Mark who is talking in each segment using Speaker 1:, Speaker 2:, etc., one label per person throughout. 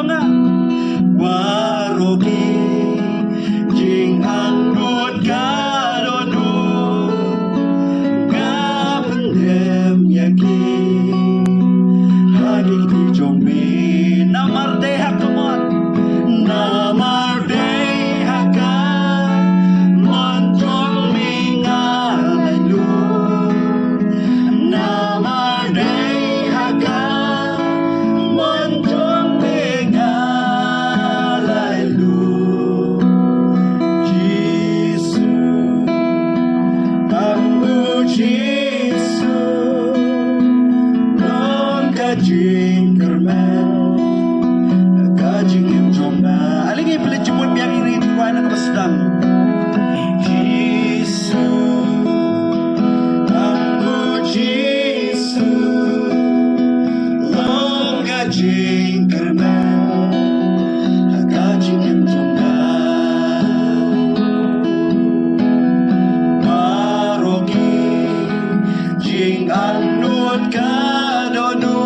Speaker 1: nga warogi jing angnut kadonu ngapendem yaki hagik di jombi namarde hakamot namarde haka montong mingalalu namarde haka montong mingalalu Jisu Ambu Jisu non kajing kermen kajing im jomba alingi pele jemut biang ini tuai nak sedang Jisu Ambu Jisu non kajing kermen kajing im jomba Marogi jing anut kadonu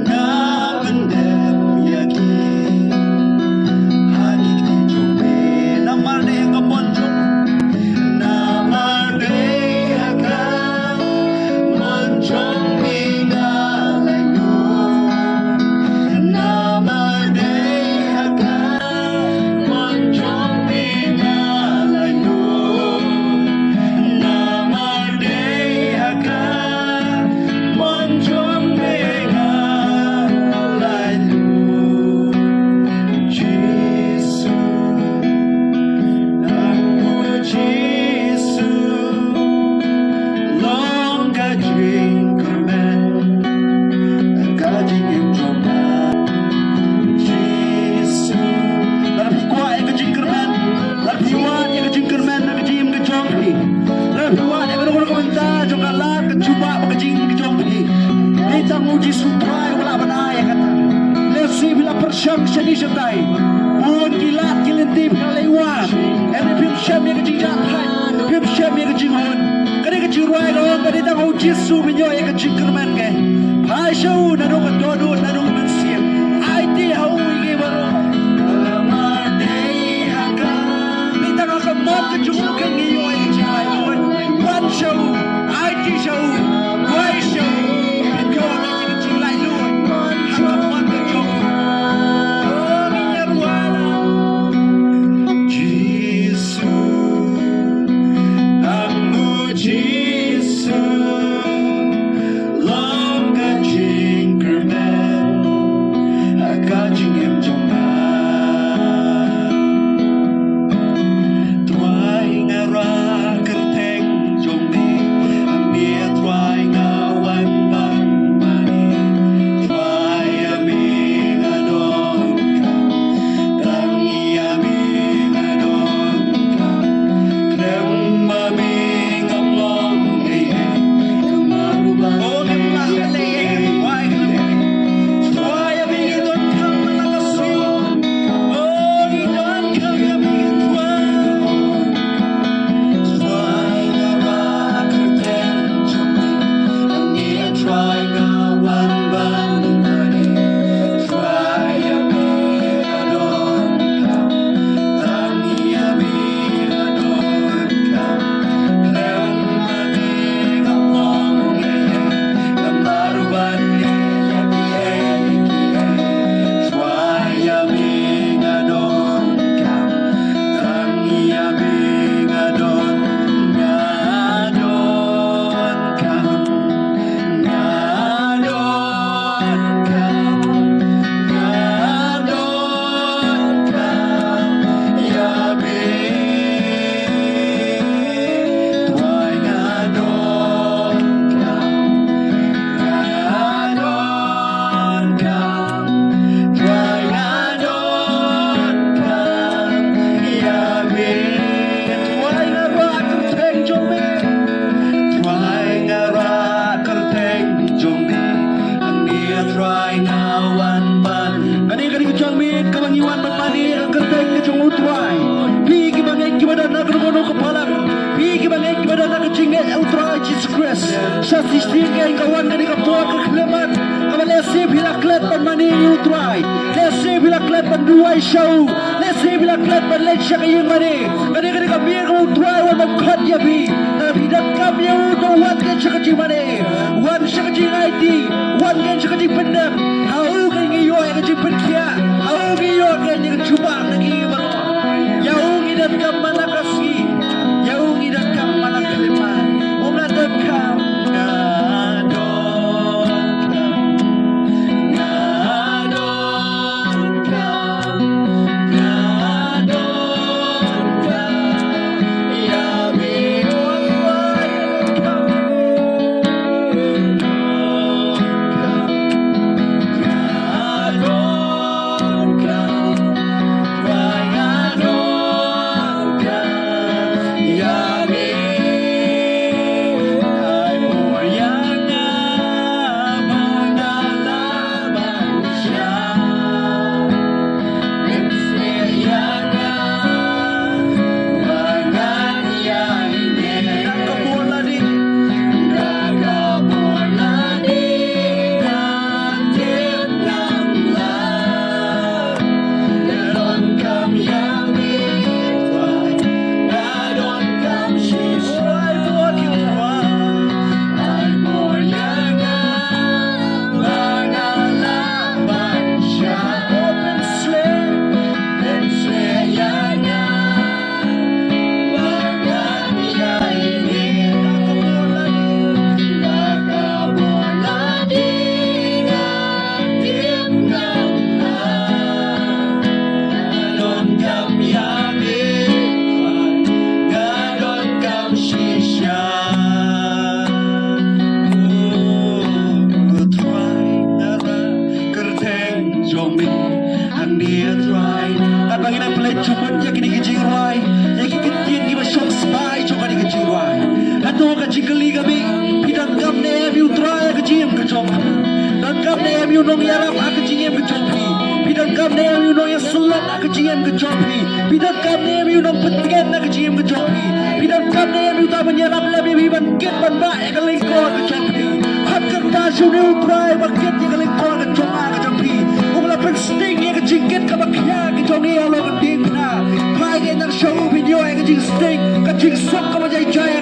Speaker 1: ngapendem yaki hagik di jombe namarde kaponjong namarde haka monjong mingalayu namarde haka monjong mingalayu namarde haka monjong mingalayu Jisu Ambu Jisu long kajing kermen kajing im jomba Jisu Lapi kuat yang kajing kermen Lapi kuat yang kajing kermen na kajing im kejompi Lapi kuat yang kajing komentar Jongka lap kecuba kajing kejompi Ditang uji sutrai wala banaya kata Lesi bila persyam syadi syatai Buon kilat kilintip kalaiwan Eri pim syam yang kajing jatai Pim syam yang kajing hon Kani kajing ruai kawan Kani tang uji su minyo yang kajing kermen ke Hai syau nanong kedodot nanong mensiam Aiti hau igi baru Alamade haka Ditang akamot kejung kengi yo yang kajing haiwan Wan syau Aiti syau Wai syau Minyo yang kajing lailuan Akamot kejung Oh minyak wala Jisu Ambu Jisu long kajing kermen kajing im jomba Tuai ngara kenteng jombi Ambia tuai ngawan bang mani Tuai aming adon ka Tangi aming adon ka Klem aming amlong iye Kemaruban Oh kemah kaleye Tuai kaleye Tuai aming idon ka malakasun Oh idon ka aming tuan Tuai ngara kerten jombi Ambia tuai ngawan bang mani Tuai aming adon ka Tangi aming adon ka Klem aming amlong iye Kemaruban iye kiye Tuai aming adon ka Tangi aming adon Ngadon ka Ngadon ka Ngadon ka Yabi Tuai ngadon ka Ngadon ka Tuai ngadon ka Yabi Tuai ngara kerteng jombe Tuai ngara kerteng jombe Ambia tuai ngawan ban Kani kejombe kabangiwan ban mani kerteng kejong utrai Pigi bangay kibada na kerumono kepalang Pigi bangay kibada na kecingit utrai Jesus Christ Sa sistir kay kawan kani kaptua kekleman Kabalesi bila klet ban mani utrai duai show lesi bila klat balai syak yang mane kani kami yang tuai wan makhat ya bi tapi dak kami yang tu wan kan syak ji mane wan syak ji ID wan kan syak ji pendam hau kan ngi yo kan ji penkia hau ngi yo kan ni cuba lagi bang ya ngi dak kam mana kasi ya ngi dak kam mana kelima umla dak kam Nong yarap aku jingem ke jompi bidang kam ne you nong yang sulat aku jingem ke jompi bidang kam ne you nong petikan aku jingem ke jompi bidang kam ne you tak menyerap lebih biban ket ban ba ek lingkor ke jompi hat kerta sunu try baket yang lingkor ke jonga ke jompi umla pensting yang ke jingket ke bakya ke jongi alo ke dingna kai ke nak show video yang ke jing sting ke jing sok ke majai jaya